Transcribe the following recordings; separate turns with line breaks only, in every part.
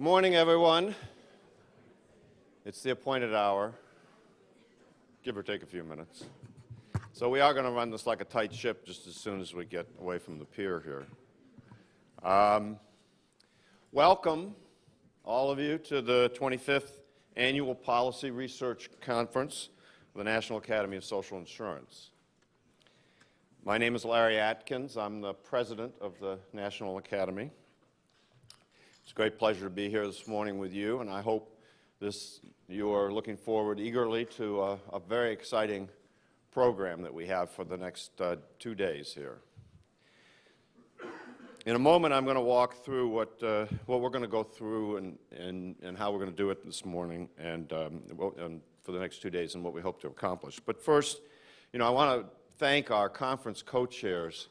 Morning, everyone. It's the appointed hour, give or take a few minutes. So we are going to run this like a tight ship just as soon as we get away from the pier here. Welcome, all of you, to the 25th Annual Policy Research Conference of the National Academy of Social Insurance. My name is Larry Atkins. I'm the president of the National Academy. It's a great pleasure to be here this morning with you, and I hope you are looking forward eagerly to a very exciting program that we have for the next 2 days here. In a moment, I'm going to walk through what we're going to go through and how we're going to do it this morning and for the next 2 days and what we hope to accomplish. But first, I want to thank our conference co-chairs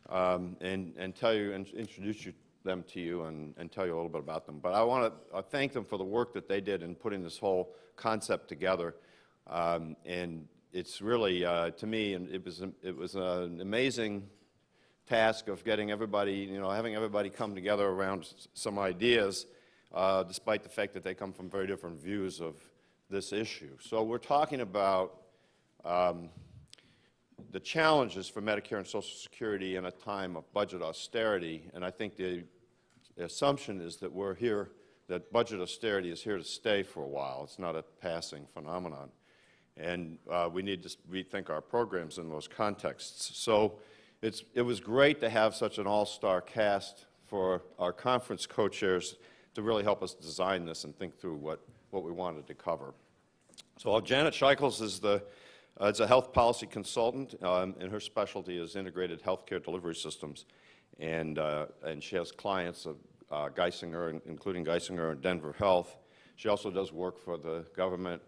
and introduce them to you and tell you a little bit about them. But I want to thank them for the work that they did in putting this whole concept together. And it's really, to me, it was an amazing task of getting everybody, having everybody come together around some ideas, despite the fact that they come from very different views of this issue. So we're talking about the challenges for Medicare and Social Security in a time of budget austerity, and I think the assumption is that that budget austerity is here to stay for a while. It's not a passing phenomenon, and we need to rethink our programs in those contexts. So it was great to have such an all-star cast for our conference co-chairs to really help us design this and think through what we wanted to cover. So Janet Scheichels is a health policy consultant, and her specialty is integrated healthcare delivery systems. And she has clients of Geisinger, including Geisinger and Denver Health. She also does work for the government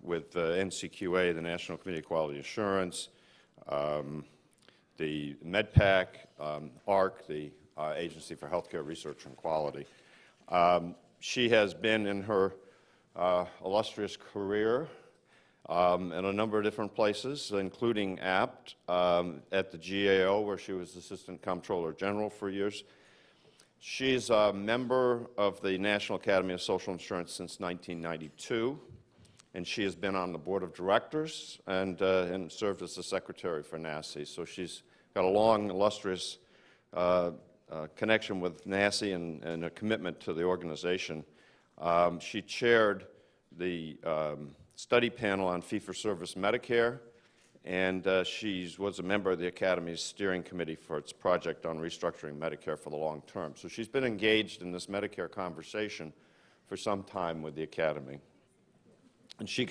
with the NCQA, the National Committee of Quality Assurance, the MedPAC, ARC, the Agency for Healthcare Research and Quality. She has been in her illustrious career in a number of different places, including APT, at the GAO, where she was Assistant Comptroller General for years. She's a member of the National Academy of Social Insurance since 1992, and she has been on the Board of Directors and served as the Secretary for NASI. So she's got a long, illustrious connection with NASI and a commitment to the organization. She chaired the study panel on fee-for-service Medicare, and she was a member of the Academy's steering committee for its project on restructuring Medicare for the long term. So she's been engaged in this Medicare conversation for some time with the Academy. And she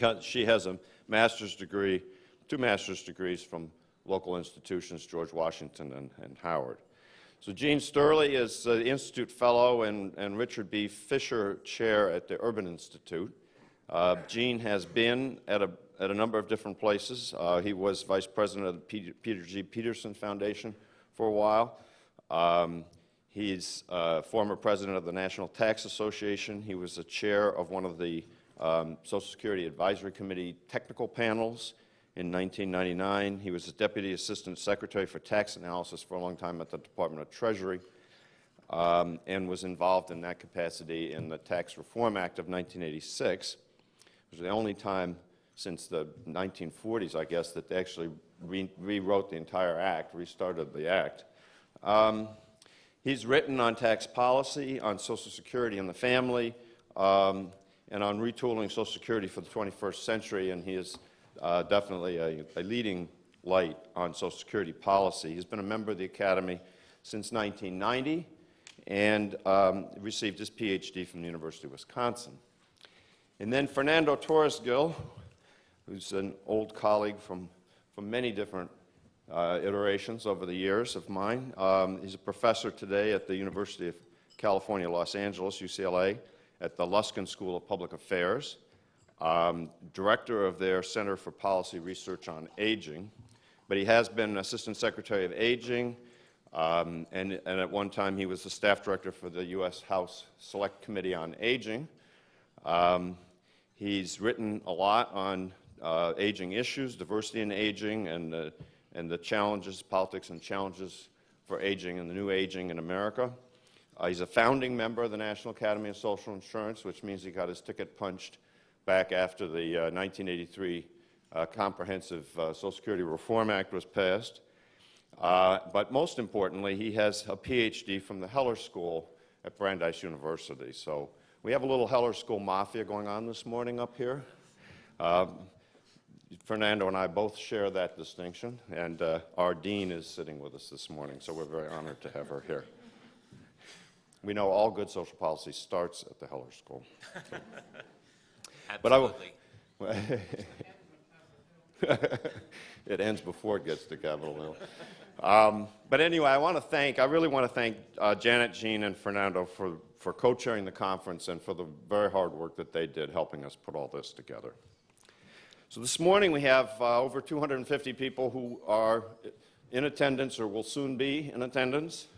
has a master's degree, 2 master's degrees from local institutions, George Washington and Howard. So Jean Sturley is the Institute Fellow and Richard B. Fisher Chair at the Urban Institute. Gene has been at a number of different places. He was vice president of the Peter G. Peterson Foundation for a while. He's former president of the National Tax Association. He was the chair of one of the Social Security Advisory Committee technical panels in 1999. He was the deputy assistant secretary for tax analysis for a long time at the Department of Treasury. And was involved in that capacity in the Tax Reform Act of 1986. It was the only time since the 1940s, I guess, that they actually rewrote the entire act, restarted the act. He's written on tax policy, on Social Security and the family, and on retooling Social Security for the 21st century, and he is definitely a leading light on Social Security policy. He's been a member of the Academy since 1990 and received his PhD from the University of Wisconsin. And then Fernando Torres-Gil, who's an old colleague from many different iterations over the years of mine. He's a professor today at the University of California, Los Angeles, UCLA, at the Luskin School of Public Affairs, director of their Center for Policy Research on Aging. But he has been Assistant Secretary of Aging, and at one time he was the staff director for the U.S. House Select Committee on Aging. He's written a lot on aging issues, diversity in aging, and the challenges, politics and challenges for aging and the new aging in America. He's a founding member of the National Academy of Social Insurance, which means he got his ticket punched back after the 1983 Comprehensive Social Security Reform Act was passed. But most importantly, he has a PhD from the Heller School at Brandeis University. So we have a little Heller School mafia going on this morning up here. Fernando and I both share that distinction, and our dean is sitting with us this morning, so we're very honored to have her here. We know all good social policy starts at the Heller School.
Absolutely.
It ends before it gets to Capitol Hill. But anyway, I really want to thank Janet, Jean, and Fernando for co-chairing the conference and for the very hard work that they did helping us put all this together. So this morning we have over 250 people who are in attendance or will soon be in attendance.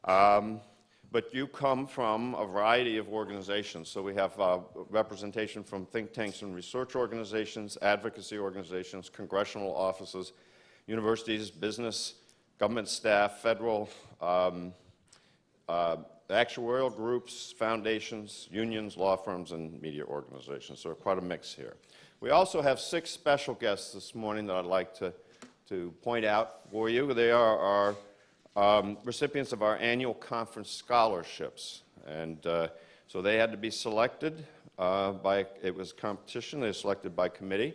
But you come from a variety of organizations. So we have representation from think tanks and research organizations, advocacy organizations, congressional offices, universities, business, government staff, federal, actuarial groups, foundations, unions, law firms, and media organizations. So quite a mix here. We also have 6 special guests this morning that I'd like to point out for you. They are our recipients of our annual conference scholarships. And so they had to be selected it was competition. They were selected by committee.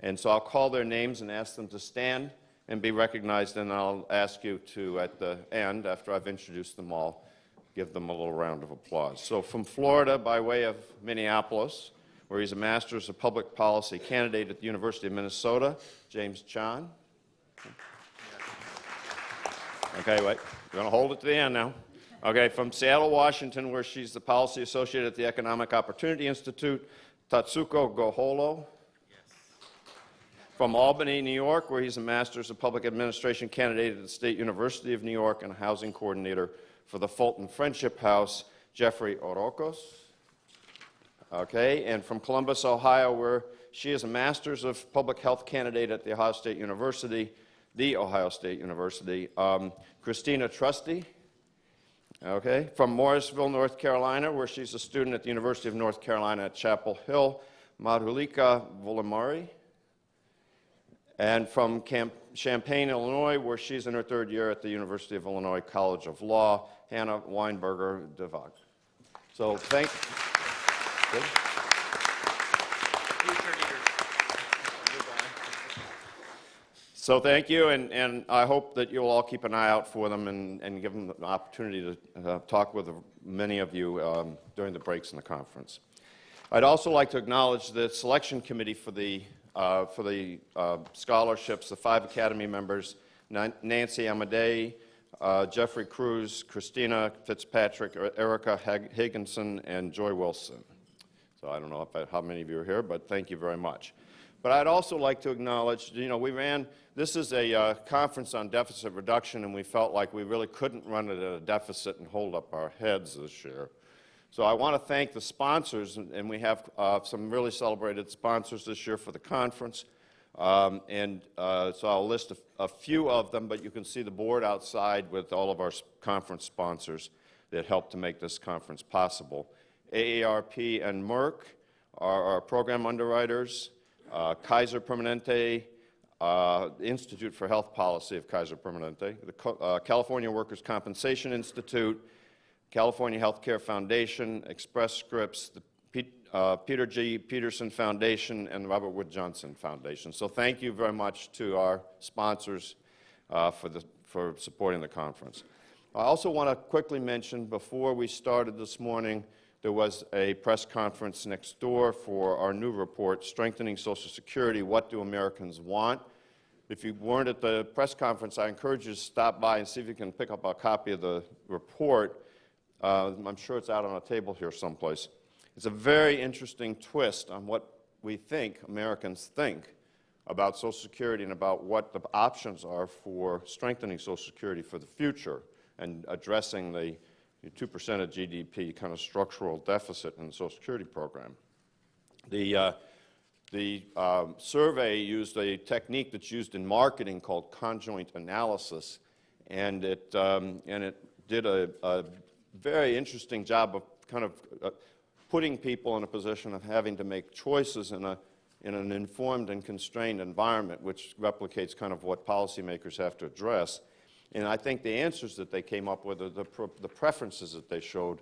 And so I'll call their names and ask them to stand and be recognized, and I'll ask you to, at the end, after I've introduced them all, give them a little round of applause. So from Florida, by way of Minneapolis, where he's a Master's of Public Policy candidate at the University of Minnesota, James Chan. Okay, wait, we're going to hold it to the end now. Okay, from Seattle, Washington, where she's the Policy Associate at the Economic Opportunity Institute, Tatsuko Goholo. From Albany, New York, where he's a Master's of Public Administration candidate at the State University of New York and a housing coordinator for the Fulton Friendship House, Jeffrey Orokos. Okay, and from Columbus, Ohio, where she is a Master's of Public Health candidate at the Ohio State University, Christina Trusty. Okay, from Morrisville, North Carolina, where she's a student at the University of North Carolina at Chapel Hill, Madhulika Volamari. And from Champaign, Illinois, where she's in her 3rd year at the University of Illinois College of Law, Hannah Weinberger DeVag. So thank you. So thank you, and I hope that you'll all keep an eye out for them and give them the opportunity to talk with many of you during the breaks in the conference. I'd also like to acknowledge the selection committee for the scholarships, the 5 Academy members, Nancy Amadei, Jeffrey Cruz, Christina Fitzpatrick, Erica Higginson, and Joy Wilson. So I don't know how many of you are here, but thank you very much. But I'd also like to acknowledge, this is a conference on deficit reduction, and we felt like we really couldn't run it at a deficit and hold up our heads this year. So I want to thank the sponsors, and we have some really celebrated sponsors this year for the conference. So I'll list a few of them, but you can see the board outside with all of our conference sponsors that helped to make this conference possible. AARP and Merck are our program underwriters. Kaiser Permanente, Institute for Health Policy of Kaiser Permanente, the California Workers' Compensation Institute, California Healthcare Foundation, Express Scripts, the Peter G. Peterson Foundation, and the Robert Wood Johnson Foundation. So thank you very much to our sponsors for supporting the conference. I also want to quickly mention, before we started this morning, there was a press conference next door for our new report, Strengthening Social Security, What Do Americans Want? If you weren't at the press conference, I encourage you to stop by and see if you can pick up a copy of the report. I'm sure it's out on a table here someplace. It's a very interesting twist on what we think Americans think about Social Security and about what the options are for strengthening Social Security for the future and addressing the 2% of GDP kind of structural deficit in the Social Security program. The survey used a technique that's used in marketing called conjoint analysis, and it did a very interesting job of kind of putting people in a position of having to make choices in an informed and constrained environment, which replicates kind of what policymakers have to address. And I think the answers that they came up with, the preferences that they showed,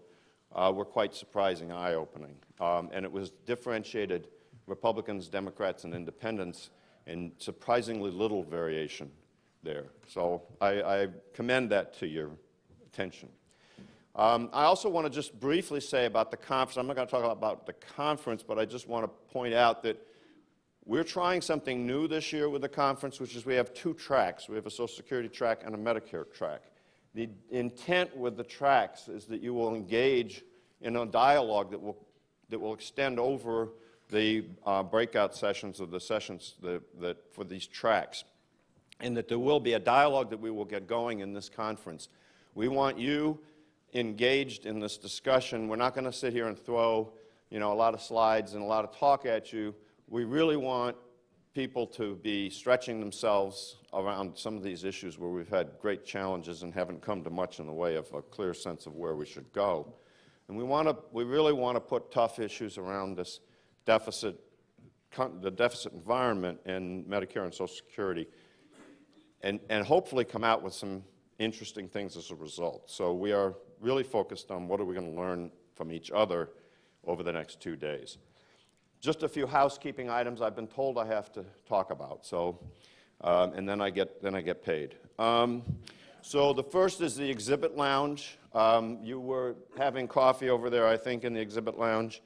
were quite surprising, eye-opening. And it was differentiated Republicans, Democrats, and independents, and surprisingly little variation there. So I commend that to your attention. I also want to just briefly say about the conference. I'm not going to talk about the conference, but I just want to point out that we're trying something new this year with the conference, which is we have two tracks. We have a Social Security track and a Medicare track. The intent with the tracks is that you will engage in a dialogue that will extend over the breakout sessions of the sessions for these tracks, and that there will be a dialogue that we will get going in this conference. We want you engaged in this discussion. We're not going to sit here and throw, a lot of slides and a lot of talk at you. We really want people to be stretching themselves around some of these issues where we've had great challenges and haven't come to much in the way of a clear sense of where we should go. And we really want to put tough issues around this deficit, the deficit environment in Medicare and Social Security, and hopefully come out with some interesting things as a result. So we are really focused on what are we going to learn from each other over the next 2 days. Just a few housekeeping items I've been told I have to talk about. So, and then I get paid. So the first is the exhibit lounge. You were having coffee over there, I think, in the exhibit lounge.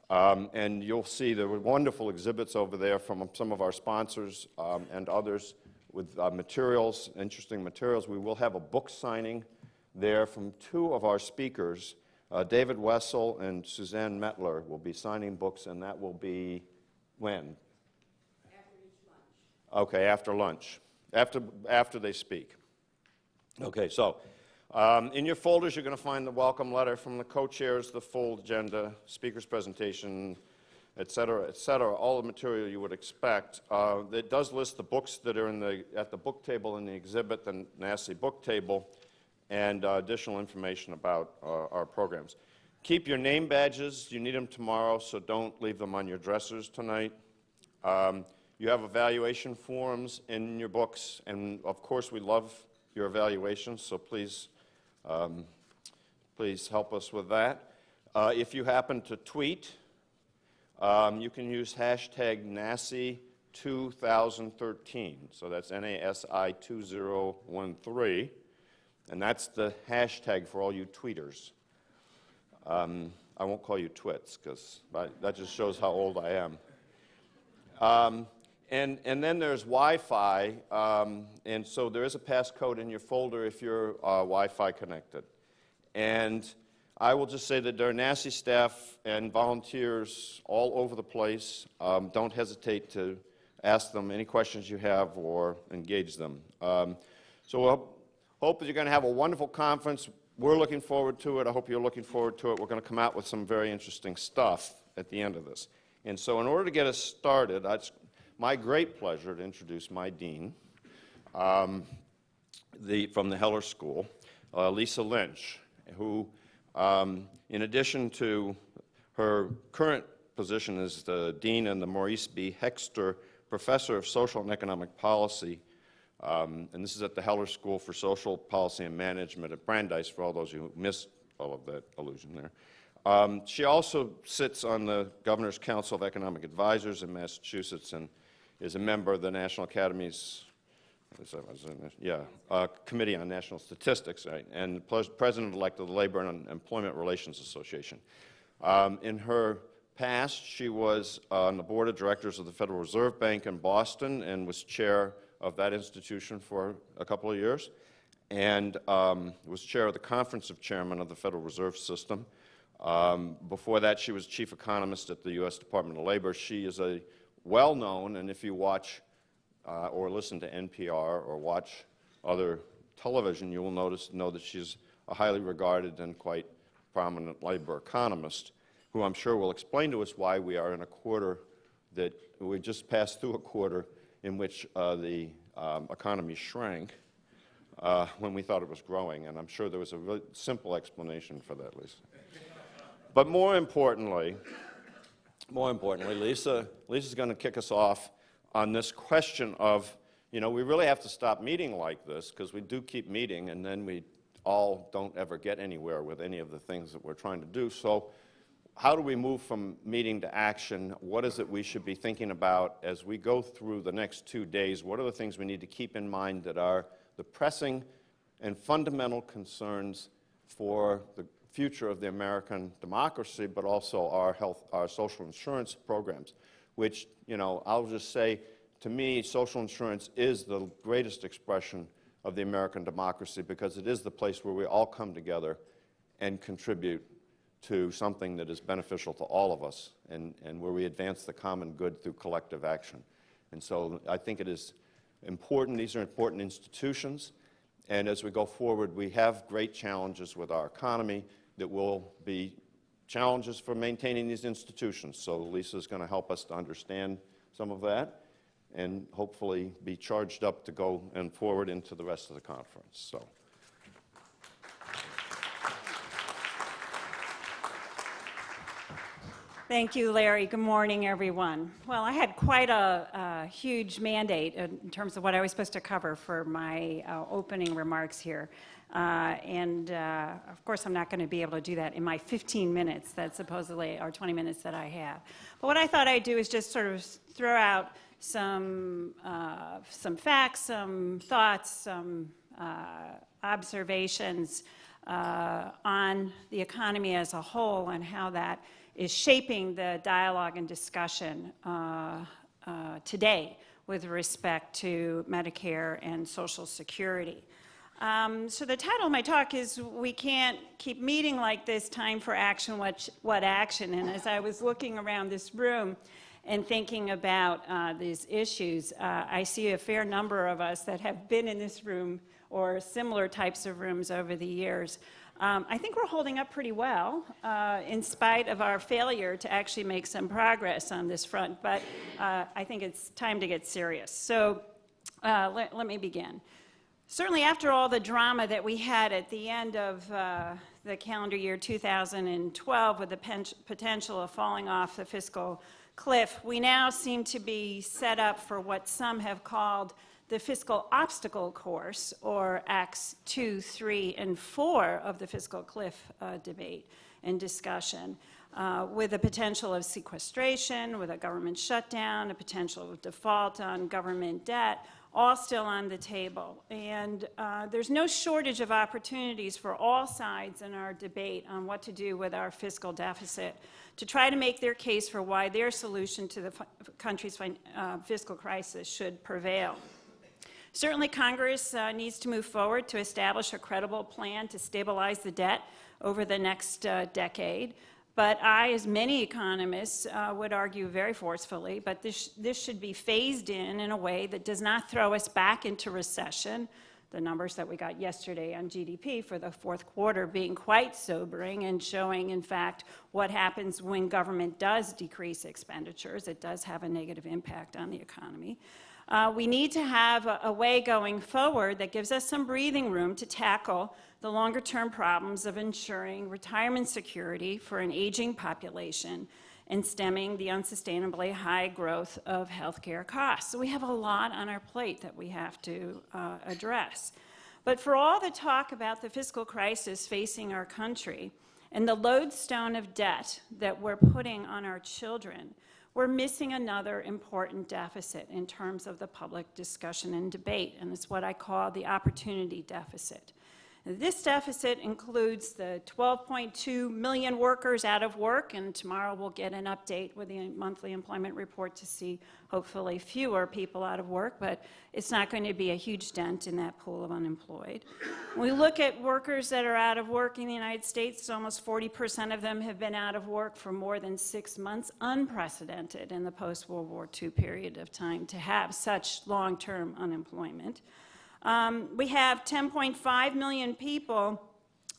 And you'll see there were wonderful exhibits over there from some of our sponsors and others with materials, interesting materials. We will have a book signing there from two of our speakers. David Wessel and Suzanne Mettler will be signing books, and that will be when?
After each lunch.
Okay, after lunch, after they speak. Okay, so in your folders you're going to find the welcome letter from the co-chairs, the full agenda, speaker's presentation, et cetera, all the material you would expect. It does list the books that are at the book table in the exhibit, the NASI book table, and additional information about our programs. Keep your name badges. You need them tomorrow, so don't leave them on your dressers tonight. You have evaluation forms in your books, and of course we love your evaluations, so please help us with that. If you happen to tweet, you can use hashtag NASI 2013, so that's NASI 2013. And that's the hashtag for all you tweeters. I won't call you twits, because that just shows how old I am. And then there's Wi-Fi, and so there is a passcode in your folder if you're Wi-Fi connected. And I will just say that there are NASI staff and volunteers all over the place. Don't hesitate to ask them any questions you have or engage them. So we'll hope that you're going to have a wonderful conference. We're looking forward to it. I hope you're looking forward to it. We're going to come out with some very interesting stuff at the end of this. And so in order to get us started, it's my great pleasure to introduce my dean from the Heller School, Lisa Lynch, who, in addition to her current position as the dean and the Maurice B. Hexter Professor of Social and Economic Policy, and this is at the Heller School for Social Policy and Management at Brandeis, for all those who missed all of that allusion there. She also sits on the Governor's Council of Economic Advisors in Massachusetts and is a member of the National Academy's Committee on National Statistics, right, and president-elect of the Labor and Employment Relations Association. In her past, she was on the board of directors of the Federal Reserve Bank in Boston and was chair of that institution for a couple of years, and was chair of the Conference of Chairmen of the Federal Reserve System. Before that, she was chief economist at the U.S. Department of Labor. She is a well-known, and if you watch or listen to NPR or watch other television, you will know that she's a highly regarded and quite prominent labor economist, who I'm sure will explain to us why we are in a quarter that we just passed through a quarter in which the economy shrank, when we thought it was growing, and I'm sure there was a really simple explanation for that, Lisa. But more importantly, Lisa's going to kick us off on this question of, we really have to stop meeting like this, because we do keep meeting, and then we all don't ever get anywhere with any of the things that we're trying to do. So how do we move from meeting to action? What is it we should be thinking about as we go through the next 2 days? What are the things we need to keep in mind that are the pressing and fundamental concerns for the future of the American democracy, but also our social insurance programs, which, I'll just say, to me, social insurance is the greatest expression of the American democracy, because it is the place where we all come together and contribute to something that is beneficial to all of us, and where we advance the common good through collective action. And so I think it is important. These are important institutions, and as we go forward, we have great challenges with our economy that will be challenges for maintaining these institutions. So Lisa's going to help us to understand some of that and hopefully be charged up to go and forward into the rest of the conference. So.
Thank you, Larry. Good morning, everyone. Well, I had quite a huge mandate in terms of what I was supposed to cover for my opening remarks here. Of course, I'm not going to be able to do that in my 15 minutes that supposedly, or 20 minutes that I have. But what I thought I'd do is just sort of throw out some facts, some thoughts, some observations on the economy as a whole and how that is shaping the dialogue and discussion today with respect to Medicare and Social Security. So the title of my talk is "We Can't Keep Meeting Like This, Time for Action, What Action?" And as I was looking around this room and thinking about these issues, I see a fair number of us that have been in this room or similar types of rooms over the years. I think we're holding up pretty well in spite of our failure to actually make some progress on this front, but I think it's time to get serious. So let me begin. Certainly after all the drama that we had at the end of the calendar year 2012 with the potential of falling off the fiscal cliff, we now seem to be set up for what some have called the fiscal obstacle course, or Acts 2, 3, and 4 of the fiscal cliff debate and discussion, with the potential of sequestration, with a government shutdown, a potential of default on government debt, all still on the table. And there's no shortage of opportunities for all sides in our debate on what to do with our fiscal deficit to try to make their case for why their solution to the country's fiscal crisis should prevail. Certainly, Congress needs to move forward to establish a credible plan to stabilize the debt over the next decade. But I, as many economists, would argue very forcefully, but this should be phased in a way that does not throw us back into recession. The numbers that we got yesterday on GDP for the fourth quarter being quite sobering and showing, in fact, what happens when government does decrease expenditures. It does have a negative impact on the economy. We need to have a way going forward that gives us some breathing room to tackle the longer-term problems of ensuring retirement security for an aging population and stemming the unsustainably high growth of healthcare costs. So we have a lot on our plate that we have to address. But for all the talk about the fiscal crisis facing our country and the lodestone of debt that we're putting on our children, we're missing another important deficit in terms of the public discussion and debate, and it's what I call the opportunity deficit. This deficit includes the 12.2 million workers out of work, and tomorrow we'll get an update with the monthly employment report to see hopefully fewer people out of work, but it's not going to be a huge dent in that pool of unemployed. When we look at workers that are out of work in the United States, almost 40% of them have been out of work for more than 6 months, unprecedented in the post-World War II period of time to have such long-term unemployment. We have 10.5 million people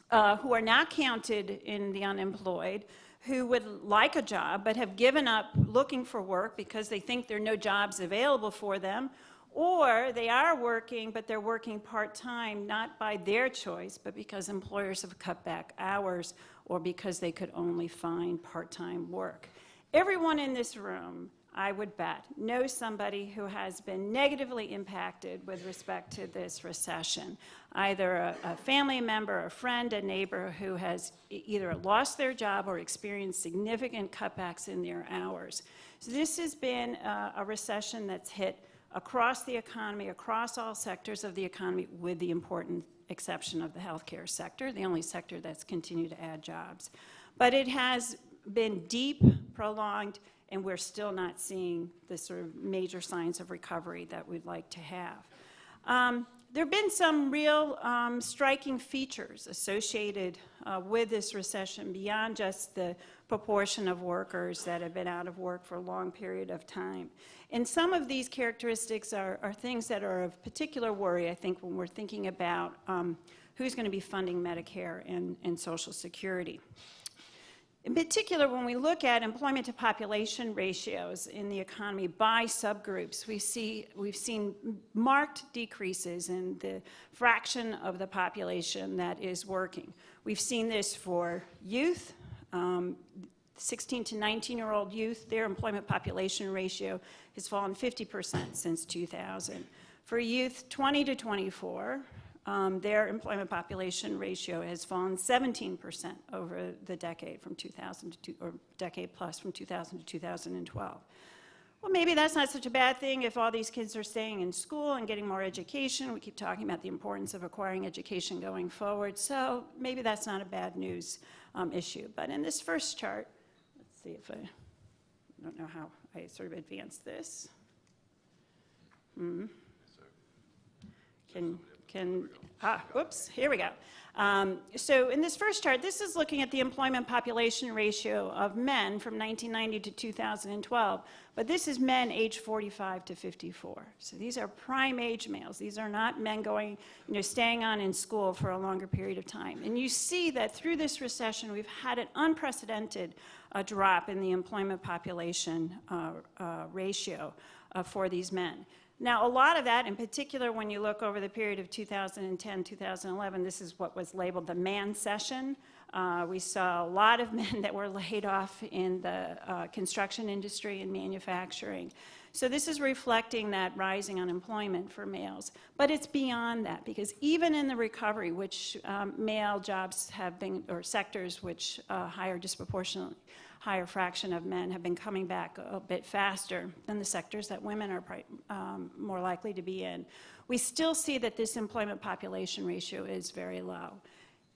who are not counted in the unemployed who would like a job but have given up looking for work because they think there are no jobs available for them, Or they are working, but they're working part-time, not by their choice, but because employers have cut back hours or because they could only find part-time work. Everyone in this room, I would bet, knows somebody who has been negatively impacted with respect to this recession. Either a family member, a friend, a neighbor who has either lost their job or experienced significant cutbacks in their hours. So this has been a recession that's hit across the economy, across all sectors of the economy, with the important exception of the healthcare sector, the only sector that's continued to add jobs. But it has been deep, prolonged, and we're still not seeing the sort of major signs of recovery that we'd like to have. There have been some real striking features associated with this recession beyond just the proportion of workers that have been out of work for a long period of time. And some of these characteristics are things that are of particular worry, I think, when we're thinking about who's going to be funding Medicare and Social Security. In particular, when we look at employment to population ratios in the economy by subgroups, we've seen marked decreases in the fraction of the population that is working. We've seen this for youth, 16 to 19-year-old youth. Their employment population ratio has fallen 50% since 2000. For youth 20 to 24, their employment population ratio has fallen 17% over the decade from 2000 to or decade plus from 2000 to 2012. Well, maybe that's not such a bad thing if all these kids are staying in school and getting more education. We keep talking about the importance of acquiring education going forward, so maybe that's not a bad news issue. But in this first chart, let's see if I don't know how I sort of advance this. Whoops, here we go. So in this first chart, this is looking at the employment population ratio of men from 1990 to 2012, but this is men age 45 to 54. So these are prime age males. These are not men going, staying on in school for a longer period of time. And you see that through this recession, we've had an unprecedented drop in the employment population ratio for these men. Now, a lot of that, in particular, when you look over the period of 2010, 2011, this is what was labeled the man session. We saw a lot of men that were laid off in the construction industry and manufacturing. So this is reflecting that rising unemployment for males. But it's beyond that, because even in the recovery, which male jobs have been, or sectors which hire disproportionately higher fraction of men have been coming back a bit faster than the sectors that women are more likely to be in. We still see that this employment population ratio is very low.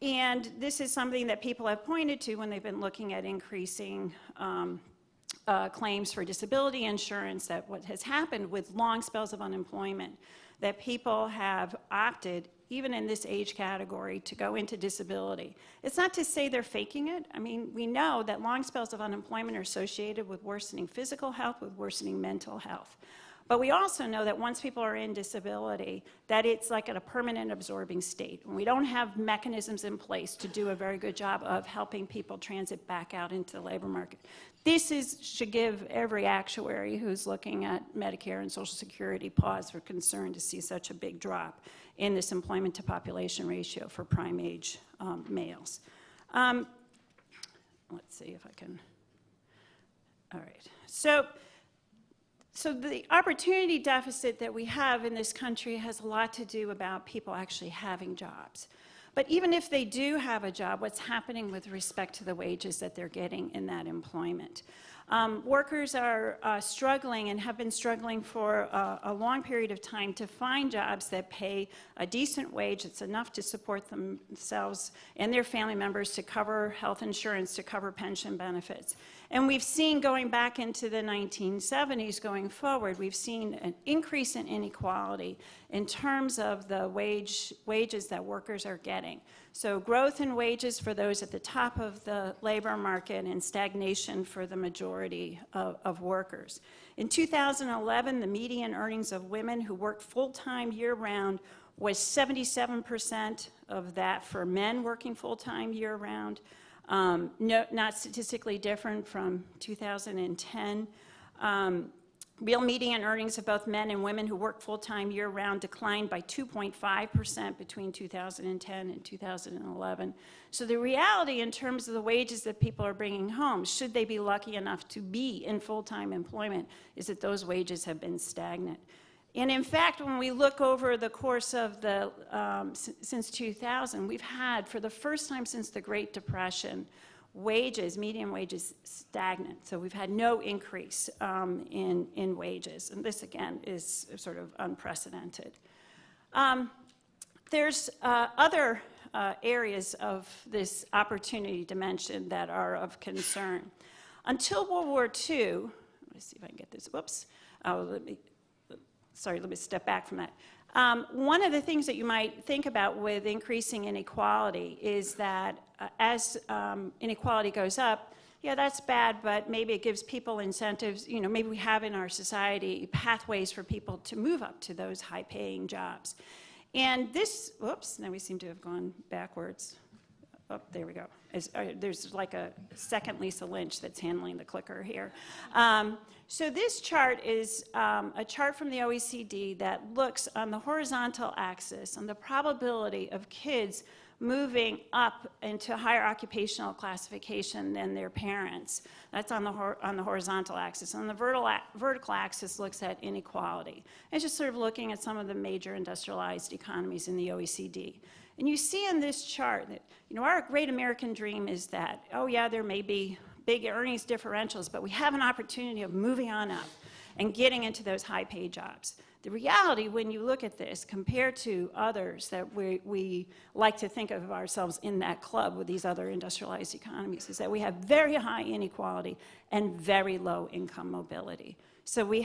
And this is something that people have pointed to when they've been looking at increasing claims for disability insurance, that what has happened with long spells of unemployment, that people have opted, even in this age category, to go into disability. It's not to say they're faking it. I mean, we know that long spells of unemployment are associated with worsening physical health, with worsening mental health. But we also know that once people are in disability, that it's like at a permanent absorbing state. And we don't have mechanisms in place to do a very good job of helping people transit back out into the labor market. This should give every actuary who's looking at Medicare and Social Security pause for concern to see such a big drop in this employment to population ratio for prime age males. Let's see if I can, all right. So the opportunity deficit that we have in this country has a lot to do about people actually having jobs. But even if they do have a job, what's happening with respect to the wages that they're getting in that employment? Workers are struggling and have been struggling for a long period of time to find jobs that pay a decent wage that's enough to support themselves and their family members, to cover health insurance, to cover pension benefits. And we've seen, going back into the 1970s going forward, we've seen an increase in inequality in terms of the wages that workers are getting. So growth in wages for those at the top of the labor market and stagnation for the majority of workers. In 2011, the median earnings of women who worked full-time year-round was 77% of that for men working full-time year-round. Not statistically different from 2010. Real median earnings of both men and women who work full-time year-round declined by 2.5% between 2010 and 2011. So the reality in terms of the wages that people are bringing home, should they be lucky enough to be in full-time employment, is that those wages have been stagnant. And in fact, when we look over the course of the, since 2000, we've had, for the first time since the Great Depression, wages, median wages, stagnant. So we've had no increase in wages. And this, again, is sort of unprecedented. There's other areas of this opportunity dimension that are of concern. Until World War II, let me see if I can get this, whoops. Let me step back from that. One of the things that you might think about with increasing inequality is that as inequality goes up, yeah, that's bad, but maybe it gives people incentives. You know, maybe we have in our society pathways for people to move up to those high-paying jobs. And this, whoops, now we seem to have gone backwards. Oh, there we go. There's like a second Lisa Lynch that's handling the clicker here. So this chart is a chart from the OECD that looks on the horizontal axis on the probability of kids moving up into higher occupational classification than their parents. That's on the horizontal axis. On the vertical axis looks at inequality. It's just sort of looking at some of the major industrialized economies in the OECD. And you see in this chart that, you know, our great American dream is that, oh yeah, there may be big earnings differentials, but we have an opportunity of moving on up and getting into those high-paid jobs. The reality, when you look at this, compared to others that we like to think of ourselves in that club with these other industrialized economies, is that we have very high inequality and very low income mobility. So we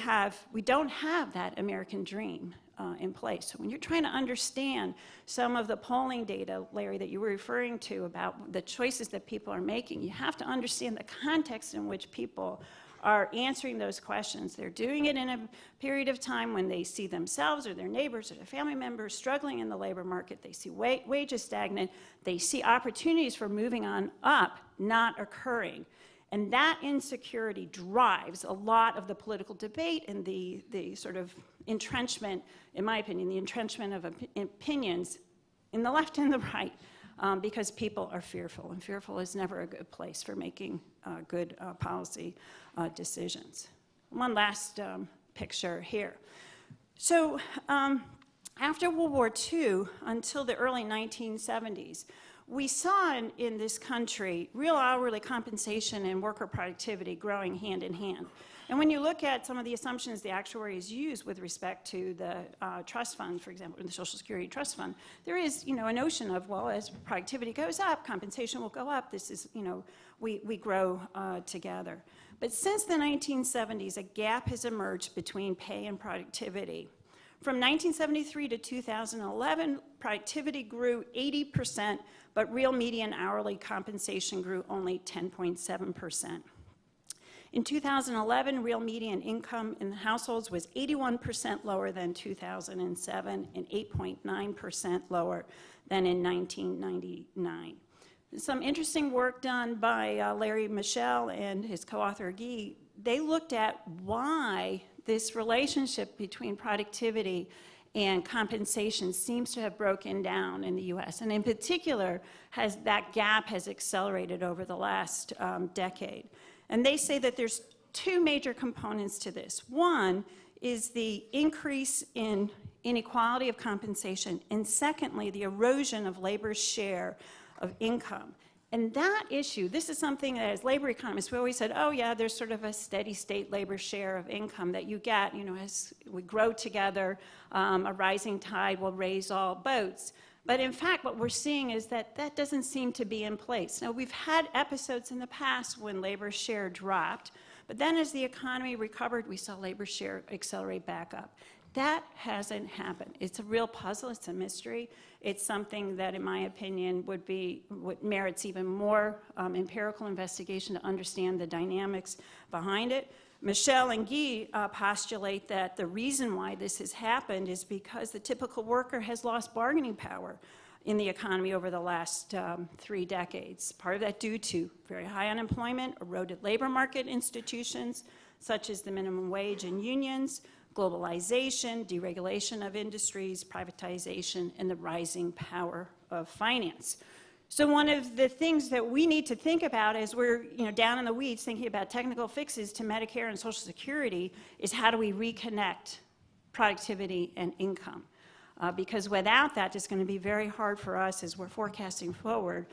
don't have that American dream in place. So when you're trying to understand some of the polling data, Larry, that you were referring to about the choices that people are making, you have to understand the context in which people are answering those questions. They're doing it in a period of time when they see themselves or their neighbors or their family members struggling in the labor market. They see wages stagnant. They see opportunities for moving on up not occurring. And that insecurity drives a lot of the political debate and the sort of entrenchment, in my opinion, the entrenchment of opinions in the left and the right, because people are fearful, and fearful is never a good place for making good policy decisions. One last picture here. So after World War II, until the early 1970s, we saw in this country real hourly compensation and worker productivity growing hand in hand. And when you look at some of the assumptions the actuaries use with respect to the trust fund, for example, the Social Security Trust Fund, there is, you know, a notion of, well, as productivity goes up, compensation will go up. This is, you know, we grow together. But since the 1970s, a gap has emerged between pay and productivity. From 1973 to 2011, productivity grew 80%, but real median hourly compensation grew only 10.7%. In 2011, real median income in households was 81% lower than 2007 and 8.9% lower than in 1999. Some interesting work done by Larry Michel and his co-author Guy. They looked at why this relationship between productivity and compensation seems to have broken down in the US. And in particular, that gap has accelerated over the last decade. And they say that there's two major components to this. One is the increase in inequality of compensation, and secondly, the erosion of labor's share of income. And that issue, this is something that as labor economists, we always said, oh yeah, there's sort of a steady state labor share of income that you get, you know, as we grow together, a rising tide will raise all boats. But in fact, what we're seeing is that that doesn't seem to be in place. Now, we've had episodes in the past when labor share dropped, but then as the economy recovered, we saw labor share accelerate back up. That hasn't happened. It's a real puzzle. It's a mystery. It's something that, in my opinion, what merits even more empirical investigation to understand the dynamics behind it. Michel and Guy postulate that the reason why this has happened is because the typical worker has lost bargaining power. in the economy over the last 3 decades. Part of that due to very high unemployment, eroded labor market institutions, such as the minimum wage and unions, globalization, deregulation of industries, privatization, and the rising power of finance. So one of the things that we need to think about as we're down in the weeds thinking about technical fixes to Medicare and Social Security is how do we reconnect productivity and income? Because without that, it's going to be very hard for us as we're forecasting forward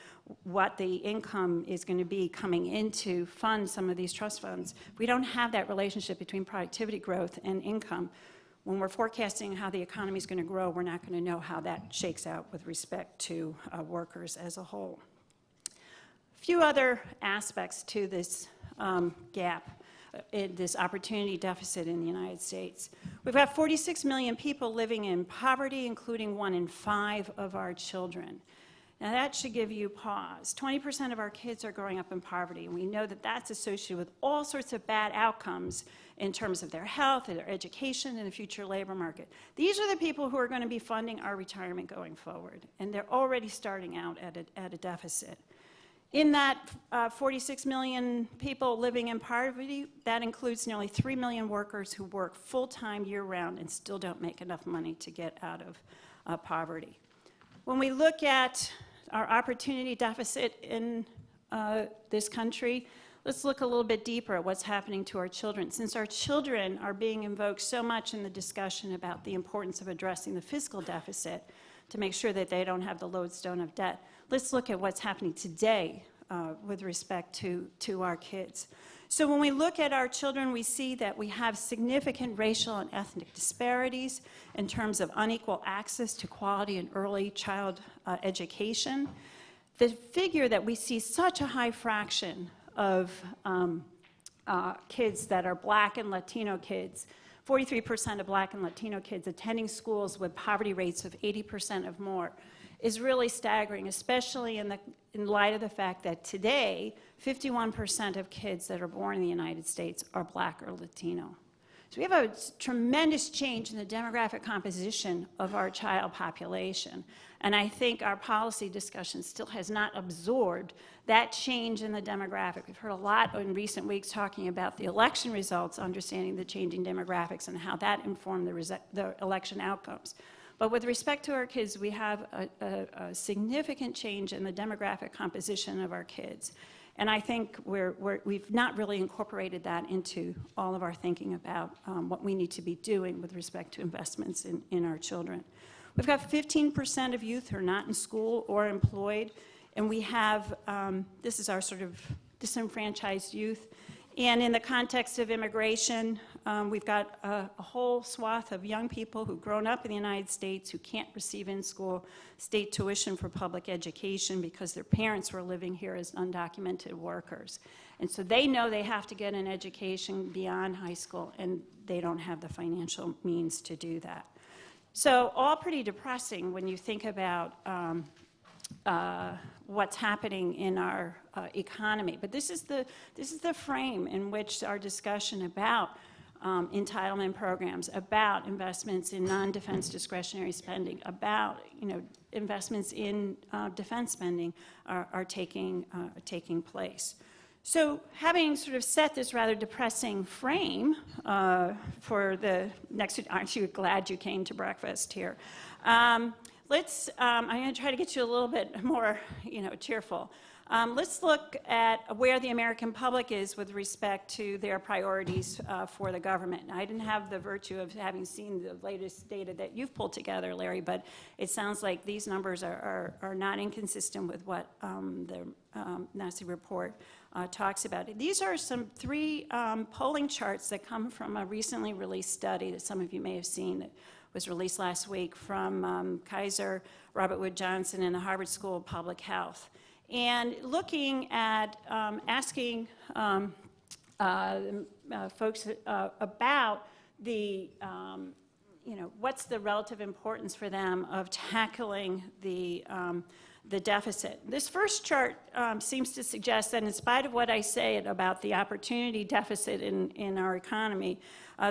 what the income is going to be coming in to fund some of these trust funds. If we don't have that relationship between productivity growth and income, when we're forecasting how the economy is going to grow, we're not going to know how that shakes out with respect to workers as a whole. A few other aspects to this gap, this opportunity deficit in the United States. We've got 46 million people living in poverty, including 1 in 5 of our children. Now that should give you pause. 20% of our kids are growing up in poverty, and we know that that's associated with all sorts of bad outcomes in terms of their health, their education, and the future labor market. These are the people who are going to be funding our retirement going forward, and they're already starting out at a deficit. In that 46 million people living in poverty, that includes nearly 3 million workers who work full-time year-round and still don't make enough money to get out of poverty. When we look at our opportunity deficit in this country, let's look a little bit deeper at what's happening to our children. Since our children are being invoked so much in the discussion about the importance of addressing the fiscal deficit to make sure that they don't have the lodestone of debt, let's look at what's happening today with respect to our kids. So when we look at our children, we see that we have significant racial and ethnic disparities in terms of unequal access to quality and early child education. The figure that we see such a high fraction of kids that are Black and Latino kids, 43% of Black and Latino kids attending schools with poverty rates of 80% or more, is really staggering, especially in light of the fact that today, 51% of kids that are born in the United States are Black or Latino. So we have a tremendous change in the demographic composition of our child population. And I think our policy discussion still has not absorbed that change in the demographic. We've heard a lot in recent weeks talking about the election results, understanding the changing demographics and how that informed the election outcomes. But with respect to our kids, we have a significant change in the demographic composition of our kids. And I think we've not really incorporated that into all of our thinking about what we need to be doing with respect to investments in our children. We've got 15% of youth who are not in school or employed, and we have, this is our sort of disenfranchised youth. And in the context of immigration, we've got a whole swath of young people who've grown up in the United States who can't receive in-school state tuition for public education because their parents were living here as undocumented workers. And so they know they have to get an education beyond high school, and they don't have the financial means to do that. So all pretty depressing when you think about what's happening in our economy. But this is the frame in which our discussion about entitlement programs, about investments in non-defense discretionary spending, about investments in defense spending are taking place. So having sort of set this rather depressing frame for the next, aren't you glad you came to breakfast here? I'm going to try to get you a little bit more, cheerful. Let's look at where the American public is with respect to their priorities for the government. I didn't have the virtue of having seen the latest data that you've pulled together, Larry, but it sounds like these numbers are not inconsistent with what the NASI report talks about. These are some 3 polling charts that come from a recently released study that some of you may have seen that was released last week from Kaiser, Robert Wood Johnson, and the Harvard School of Public Health. And looking at asking folks about the, what's the relative importance for them of tackling the the deficit. This first chart seems to suggest that in spite of what I say about the opportunity deficit in our economy,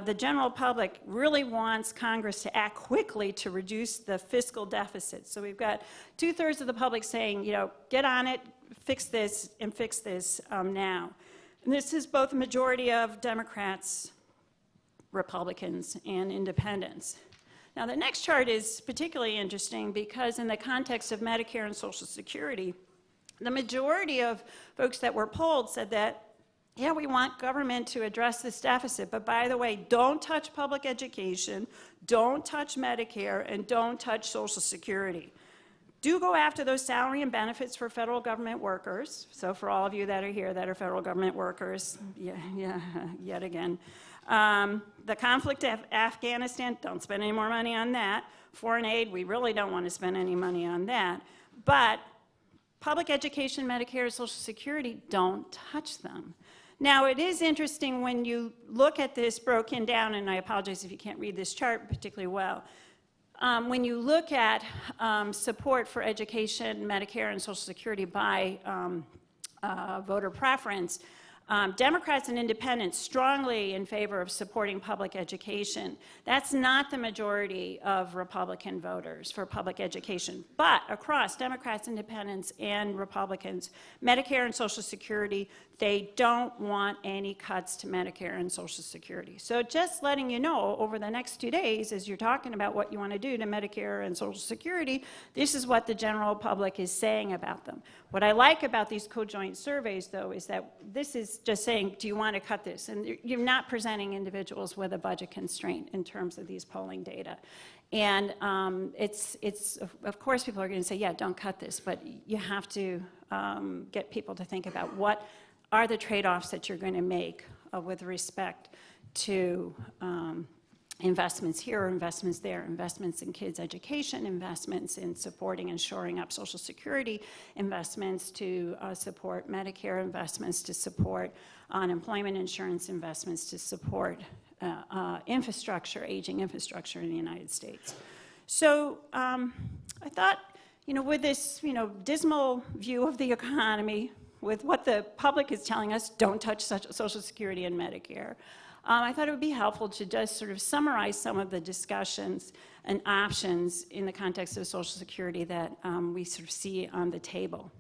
the general public really wants Congress to act quickly to reduce the fiscal deficit. So we've got 2/3 of the public saying, you know, get on it, fix this, and fix this now. And this is both a majority of Democrats, Republicans, and independents. Now, the next chart is particularly interesting because in the context of Medicare and Social Security, the majority of folks that were polled said that, yeah, we want government to address this deficit, but by the way, don't touch public education, don't touch Medicare, and don't touch Social Security. Do go after those salary and benefits for federal government workers. So for all of you that are here that are federal government workers, yet again. The conflict of Afghanistan, don't spend any more money on that. Foreign aid, we really don't want to spend any money on that. But public education, Medicare, Social Security, don't touch them. Now, it is interesting when you look at this broken down, and I apologize if you can't read this chart particularly well. When you look at support for education, Medicare, and Social Security by voter preference, Democrats and independents strongly in favor of supporting public education. That's not the majority of Republican voters for public education. But across Democrats, independents, and Republicans, Medicare and Social Security, they don't want any cuts to Medicare and Social Security. So just letting you know, over the next 2 days, as you're talking about what you want to do to Medicare and Social Security, this is what the general public is saying about them. What I like about these co-joint surveys, though, is that this is just saying, do you want to cut this? And you're not presenting individuals with a budget constraint in terms of these polling data. And of course, people are going to say, yeah, don't cut this, but you have to get people to think about what are the trade-offs that you're going to make with respect to investments here, investments there, investments in kids' education, investments in supporting and shoring up Social Security, investments to support Medicare, investments to support unemployment insurance, investments to support infrastructure, aging infrastructure in the United States. So I thought, with this, dismal view of the economy, with what the public is telling us, don't touch Social Security and Medicare, I thought it would be helpful to just sort of summarize some of the discussions and options in the context of Social Security that we sort of see on the table,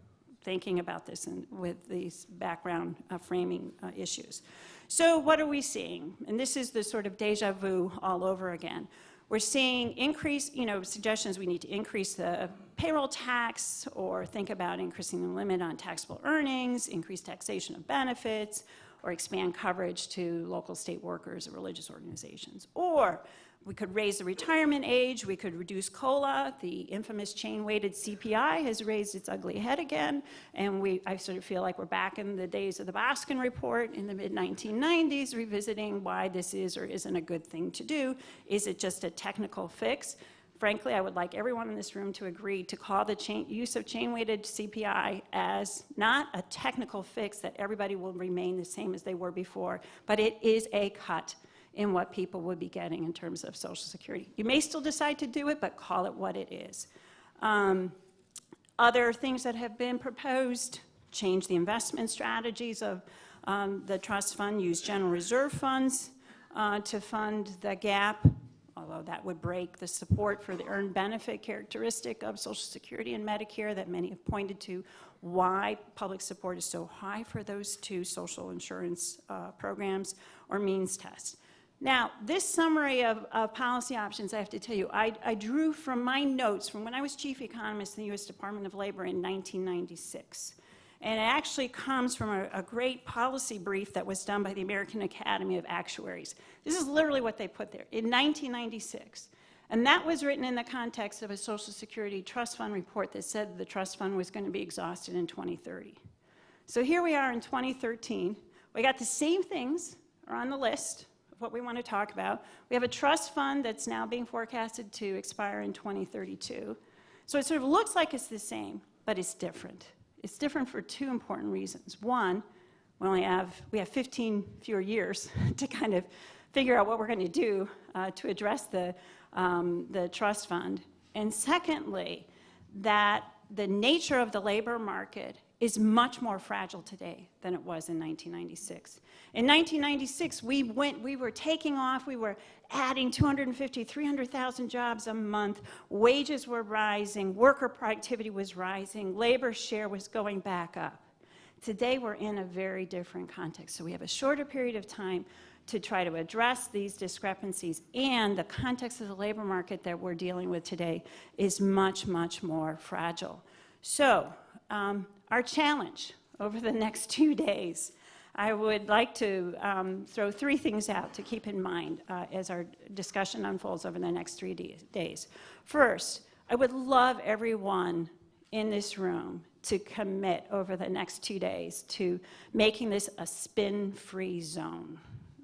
thinking about this and with these background framing issues. So what are we seeing? And this is the sort of deja vu all over again. We're seeing increase, suggestions we need to increase the payroll tax or think about increasing the limit on taxable earnings, increase taxation of benefits, or expand coverage to local state workers or religious organizations. Or we could raise the retirement age, we could reduce COLA, the infamous chain-weighted CPI has raised its ugly head again, and I sort of feel like we're back in the days of the Baskin Report in the mid-1990s, revisiting why this is or isn't a good thing to do. Is it just a technical fix? Frankly, I would like everyone in this room to agree to call the use of chain-weighted CPI as not a technical fix that everybody will remain the same as they were before, but it is a cut in what people would be getting in terms of Social Security. You may still decide to do it, but call it what it is. Other things that have been proposed, change the investment strategies of the trust fund, use general reserve funds to fund the gap, although that would break the support for the earned benefit characteristic of Social Security and Medicare that many have pointed to why public support is so high for those two social insurance programs, or means test. Now, this summary of policy options, I have to tell you, I drew from my notes from when I was chief economist in the U.S. Department of Labor in 1996. And it actually comes from a great policy brief that was done by the American Academy of Actuaries. This is literally what they put there in 1996. And that was written in the context of a Social Security trust fund report that said the trust fund was going to be exhausted in 2030. So here we are in 2013. We got the same things are on the list of what we want to talk about. We have a trust fund that's now being forecasted to expire in 2032. So it sort of looks like it's the same, but it's different. It's different for two important reasons. One, we have 15 fewer years to kind of figure out what we're going to do to address the trust fund. And secondly, that the nature of the labor market is much more fragile today than it was in 1996. In 1996, we were taking off, we were adding 250, 300,000 jobs a month, wages were rising, worker productivity was rising, labor share was going back up. Today, we're in a very different context. So we have a shorter period of time to try to address these discrepancies, and the context of the labor market that we're dealing with today is much, much more fragile. So, our challenge over the next 2 days, I would like to throw 3 things out to keep in mind as our discussion unfolds over the next 3 days. First, I would love everyone in this room to commit over the next 2 days to making this a spin-free zone,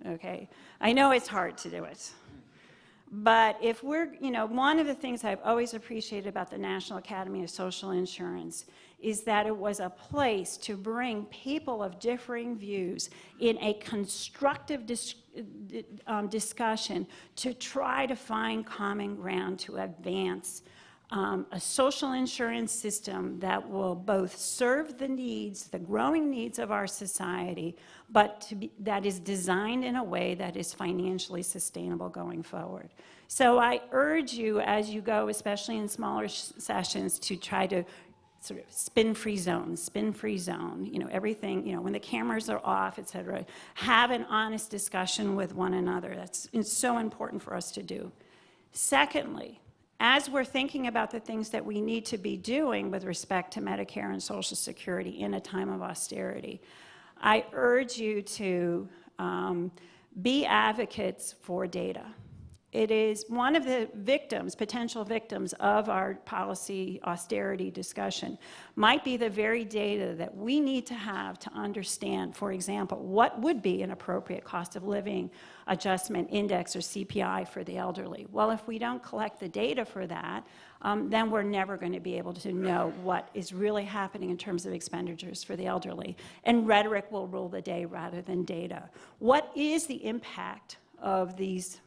okay? I know it's hard to do it. But if we're, one of the things I've always appreciated about the National Academy of Social Insurance is that it was a place to bring people of differing views in a constructive discussion to try to find common ground to advance a social insurance system that will both serve the needs, the growing needs of our society, but that is designed in a way that is financially sustainable going forward. So I urge you as you go, especially in smaller sessions, to try to sort of spin-free zone, everything, when the cameras are off, et cetera, have an honest discussion with one another. It's so important for us to do. Secondly, as we're thinking about the things that we need to be doing with respect to Medicare and Social Security in a time of austerity, I urge you to be advocates for data. It is one of the victims, potential victims of our policy austerity discussion, might be the very data that we need to have to understand, for example, what would be an appropriate cost of living adjustment index or CPI for the elderly. Well, if we don't collect the data for that, then we're never going to be able to know what is really happening in terms of expenditures for the elderly. And rhetoric will rule the day rather than data. What is the impact of these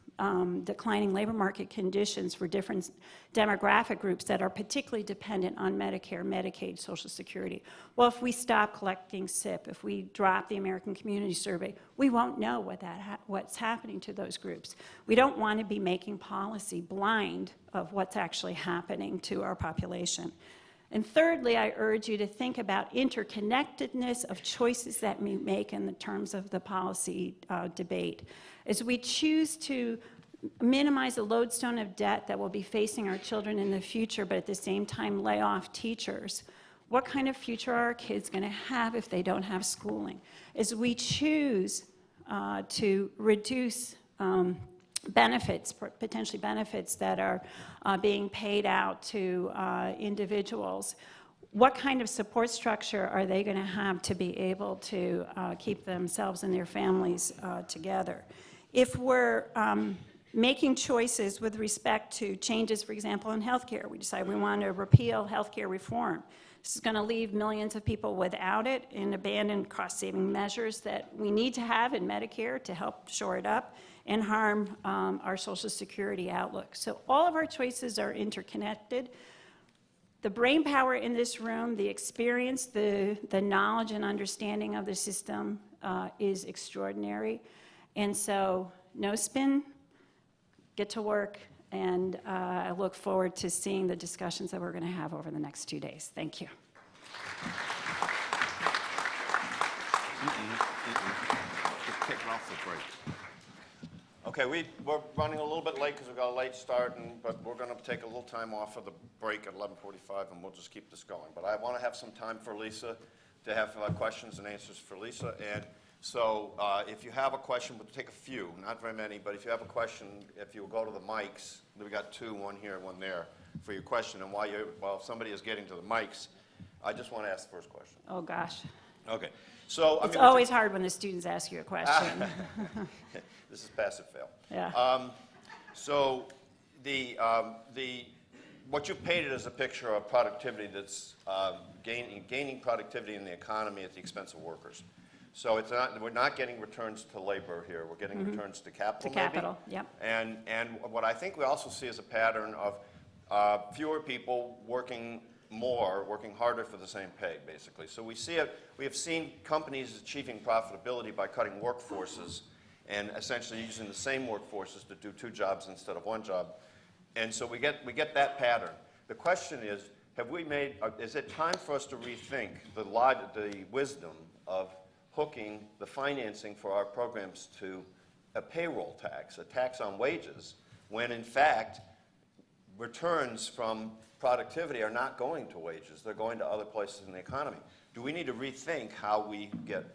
declining labor market conditions for different demographic groups that are particularly dependent on Medicare, Medicaid, Social Security? Well, if we stop collecting SIP, if we drop the American Community Survey, we won't know what's happening to those groups. We don't want to be making policy blind of what's actually happening to our population. And thirdly, I urge you to think about interconnectedness of choices that we make in the terms of the policy debate. As we choose to minimize the lodestone of debt that will be facing our children in the future, but at the same time lay off teachers, what kind of future are our kids going to have if they don't have schooling? As we choose to reduce benefits, potentially benefits that are being paid out to individuals, what kind of support structure are they going to have to be able to keep themselves and their families together? If we're making choices with respect to changes, for example, in healthcare, we decide we want to repeal healthcare reform. This is going to leave millions of people without it and abandon cost-saving measures that we need to have in Medicare to help shore it up and harm our Social Security outlook. So all of our choices are interconnected. The brain power in this room, the experience, the knowledge and understanding of the system is extraordinary. And so no spin, get to work, and I look forward to seeing the discussions that we're going to have over the next 2 days. Thank you.
Just kick it off the break. Okay, we're running a little bit late because we've got a late start, but we're going to take a little time off of the break at 11:45, and we'll just keep this going. But I want to have some time for Lisa to have questions and answers for Lisa. And so if you have a question, we'll take a few, not very many, but if you have a question, if you'll go to the mics, we've got two, one here, one there, for your question. And while somebody is getting to the mics, I just want to ask the first question.
Oh, gosh.
Okay. So
it's always hard when the students ask you a question.
This is pass or fail.
Yeah.
So what you've painted is a picture of productivity that's gaining productivity in the economy at the expense of workers. So we're not getting returns to labor here. We're getting returns to capital.
To capital, yep.
And what I think we also see is a pattern of fewer people working more, working harder for the same pay, basically. So we have seen companies achieving profitability by cutting workforces and essentially using the same workforces to do 2 jobs instead of 1 job. And so we get that pattern. The question is, is it time for us to rethink the wisdom of hooking the financing for our programs to a payroll tax, a tax on wages, when in fact returns from productivity are not going to wages, they're going to other places in the economy. Do we need to rethink how we get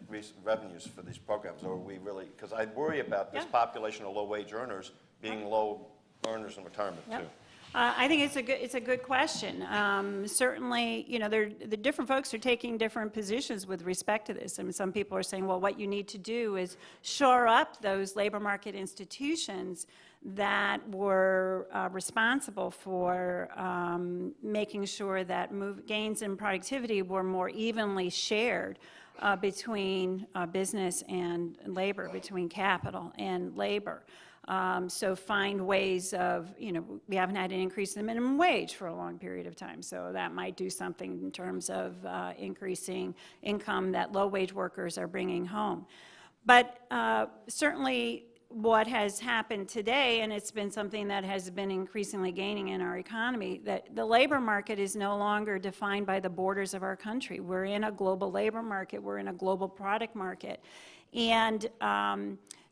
revenues for these programs, or are we really, because I worry about this population of low-wage earners being low earners in retirement too.
I think it's a good question. Certainly, you know, the different folks are taking different positions with respect to this. I mean, some people are saying, well, what you need to do is shore up those labor market institutions that were responsible for making sure that gains in productivity were more evenly shared between business and labor, between capital and labor. So find ways of, you know, we haven't had an increase in the minimum wage for a long period of time, so that might do something in terms of increasing income that low-wage workers are bringing home. But certainly what has happened today, and it's been something that has been increasingly gaining in our economy, that the labor market is no longer defined by the borders of our country. We're in a global labor market, we're in a global product market, and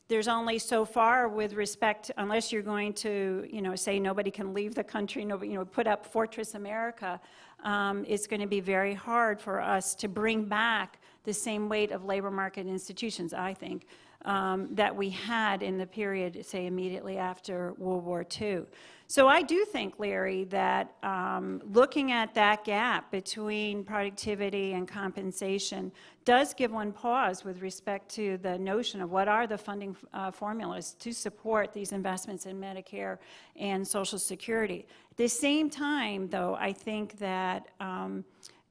there's only so far with respect, unless you're going to, you know, say nobody can leave the country, nobody, you know, put up Fortress America, it's going to be very hard for us to bring back the same weight of labor market institutions, I think, that we had in the period, say, immediately after World War II. So I do think, Larry, that looking at that gap between productivity and compensation does give one pause with respect to the notion of what are the funding formulas to support these investments in Medicare and Social Security. At the same time, though, I think that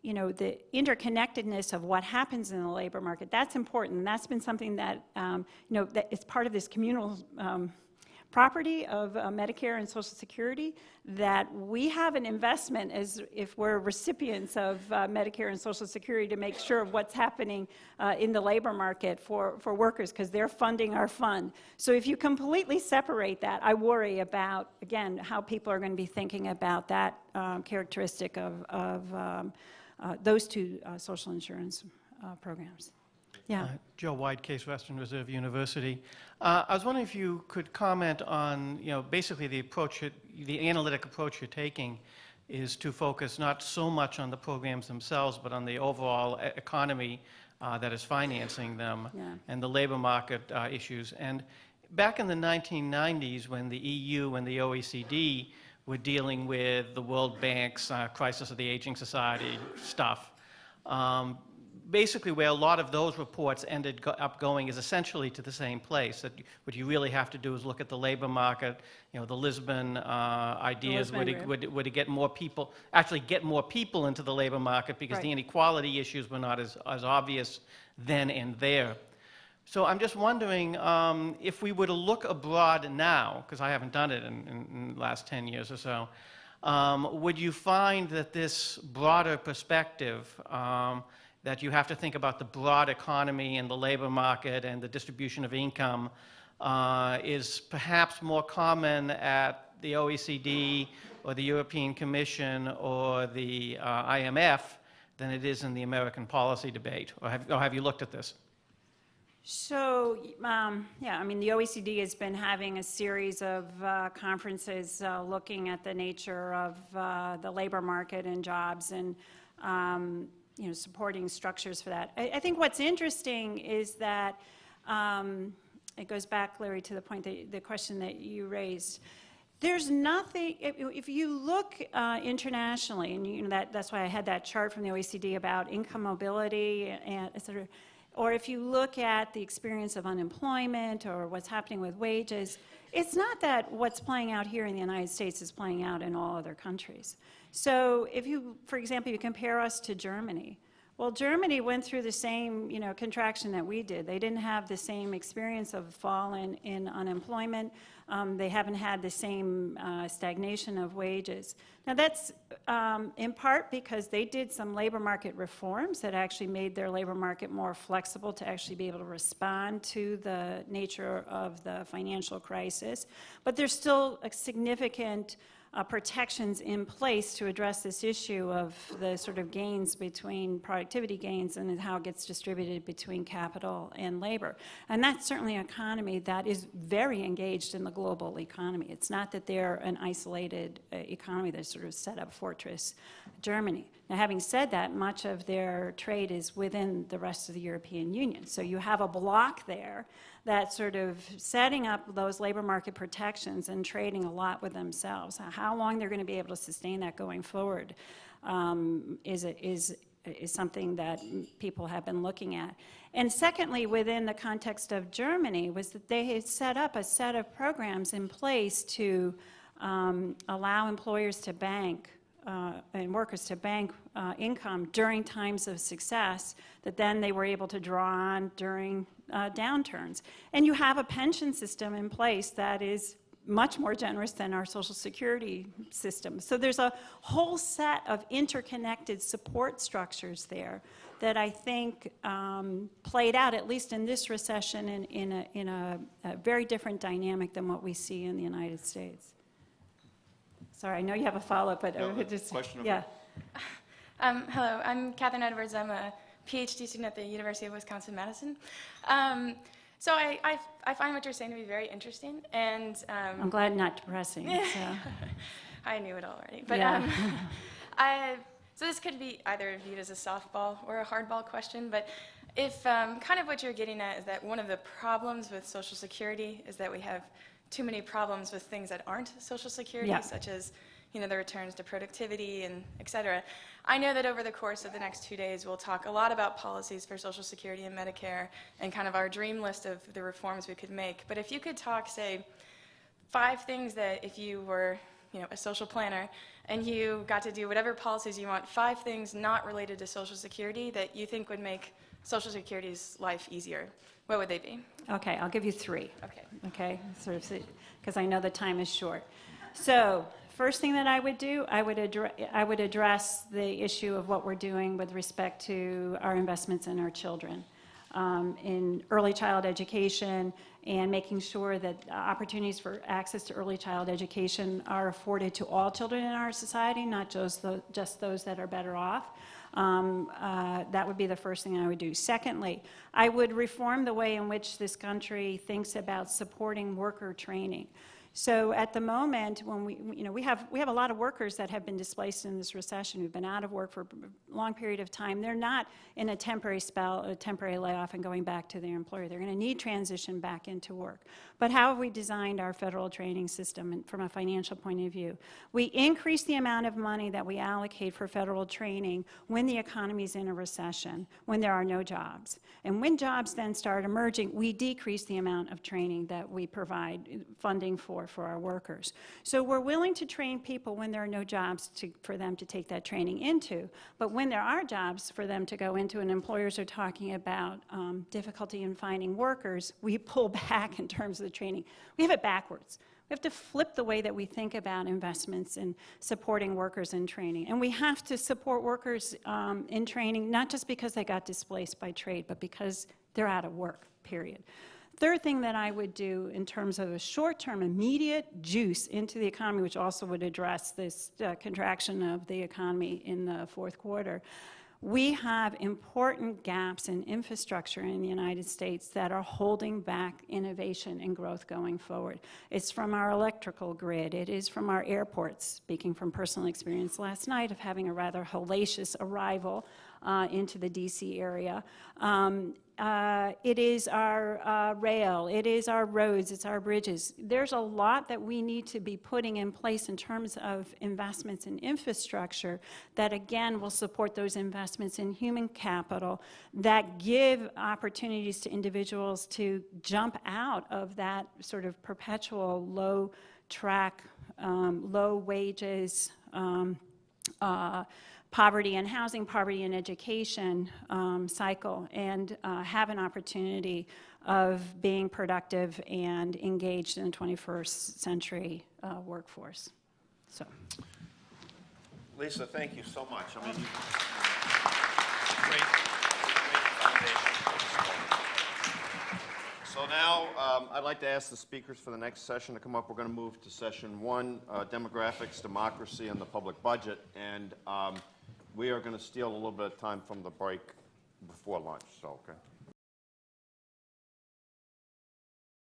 you know, the interconnectedness of what happens in the labor market, that's important. And that's been something that, you know, that is part of this communal property of Medicare and Social Security, that we have an investment as if we're recipients of Medicare and Social Security to make sure of what's happening in the labor market for workers, because they're funding our fund. So if you completely separate that, I worry about, again, how people are going to be thinking about that characteristic of those 2 social insurance programs. Yeah.
Joe White, Case Western Reserve University. I was wondering if you could comment on, you know, basically the approach, the analytic approach you're taking is to focus not so much on the programs themselves, but on the overall economy that is financing them, and the labor market issues. And back in the 1990s, when the EU and the OECD were dealing with the World Bank's crisis of the aging society stuff, basically where a lot of those reports ended up going is essentially to the same place, that what you really have to do is look at the labor market, you know, the Lisbon ideas, would it get more people, actually get more people into the labor market, because the inequality issues were not as obvious then and there. So I'm just wondering if we were to look abroad now, because I haven't done it in the last 10 years or so, would you find that this broader perspective, that you have to think about the broad economy and the labor market and the distribution of income, is perhaps more common at the OECD or the European Commission or the IMF than it is in the American policy debate? Or have you looked at this?
So, yeah, I mean, the OECD has been having a series of conferences looking at the nature of the labor market and jobs and you know, supporting structures for that. I think what's interesting is that it goes back, Larry, to the point that the question that you raised. There's nothing, if you look internationally, and you know, that's why I had that chart from the OECD about income mobility and et cetera, or if you look at the experience of unemployment or what's happening with wages, it's not that what's playing out here in the United States is playing out in all other countries. So if you, for example, you compare us to Germany, Well, Germany went through the same, contraction that we did. They didn't have the same experience of fall in unemployment. They haven't had the same stagnation of wages. Now, that's in part because they did some labor market reforms that actually made their labor market more flexible to actually be able to respond to the nature of the financial crisis. But there's still a significant protections in place to address this issue of the sort of gains between productivity gains and how it gets distributed between capital and labor. And that's certainly an economy that is very engaged in the global economy. It's not that they're an isolated economy that's sort of set up fortress Germany. Now, having said that, much of their trade is within the rest of the European Union. So you have a block there that's sort of setting up those labor market protections and trading a lot with themselves. How long they're going to be able to sustain that going forward is something that people have been looking at. And secondly, within the context of Germany, was that they had set up a set of programs in place to allow employers to bank and workers to bank income during times of success that then they were able to draw on during downturns. And you have a pension system in place that is much more generous than our Social Security system. So there's a whole set of interconnected support structures there that I think played out, at least in this recession, in a very different dynamic than what we see in the United States. Sorry, I know you have a follow-up, but
No,
just,
question
yeah.
Hello, I'm Catherine Edwards. I'm a PhD student at the University of Wisconsin-Madison. So I find what you're saying to be very interesting, and
I'm glad not depressing. So.
I knew it already. But
yeah.
so this could be either viewed as a softball or a hardball question, but if kind of what you're getting at is that one of the problems with Social Security is that we have too many problems with things that aren't Social Security,
Yeah.
such as the returns to productivity and et cetera. I know that over the course of the next 2 days, we'll talk a lot about policies for Social Security and Medicare and kind of our dream list of the reforms we could make. But if you could talk, say, 5 things that if you were a social planner and you got to do whatever policies you want, 5 things not related to Social Security that you think would make Social Security's life easier, what would they be?
Okay, I'll give you 3.
Okay.
Okay, sort of, because I know the time is short. So, first thing that I would do, I would address the issue of what we're doing with respect to our investments in our children, in early child education, and making sure that opportunities for access to early child education are afforded to all children in our society, not just those that are better off. That would be the first thing I would do. Secondly, I would reform the way in which this country thinks about supporting worker training. So at the moment, when we have a lot of workers that have been displaced in this recession, who've been out of work for a long period of time. They're not in a temporary spell, a temporary layoff and going back to their employer. They're going to need transition back into work. But how have we designed our federal training system from a financial point of view? We increase the amount of money that we allocate for federal training when the economy is in a recession, when there are no jobs. And when jobs then start emerging, we decrease the amount of training that we provide funding for our workers. So we're willing to train people when there are no jobs for them to take that training into, but when there are jobs for them to go into and employers are talking about difficulty in finding workers, we pull back in terms of the training. We have it backwards. We have to flip the way that we think about investments in supporting workers in training. And we have to support workers in training, not just because they got displaced by trade, but because they're out of work, period. Third thing that I would do in terms of a short-term immediate juice into the economy, which also would address this contraction of the economy in the fourth quarter, we have important gaps in infrastructure in the United States that are holding back innovation and growth going forward. It's from our electrical grid. It is from our airports, speaking from personal experience last night of having a rather hellacious arrival into the D.C. area. It is our rail, it is our roads, it's our bridges. There's a lot that we need to be putting in place in terms of investments in infrastructure that, again, will support those investments in human capital that give opportunities to individuals to jump out of that sort of perpetual low track, low wages, poverty and housing, poverty and education cycle, and have an opportunity of being productive and engaged in the 21st century workforce. So,
Lisa, thank you so much. I mean,
Great.
so now I'd like to ask the speakers for the next session to come up. We're going to move to session 1, demographics, democracy, and the public budget. And we are going to steal a little bit of time from the break before lunch. So, okay.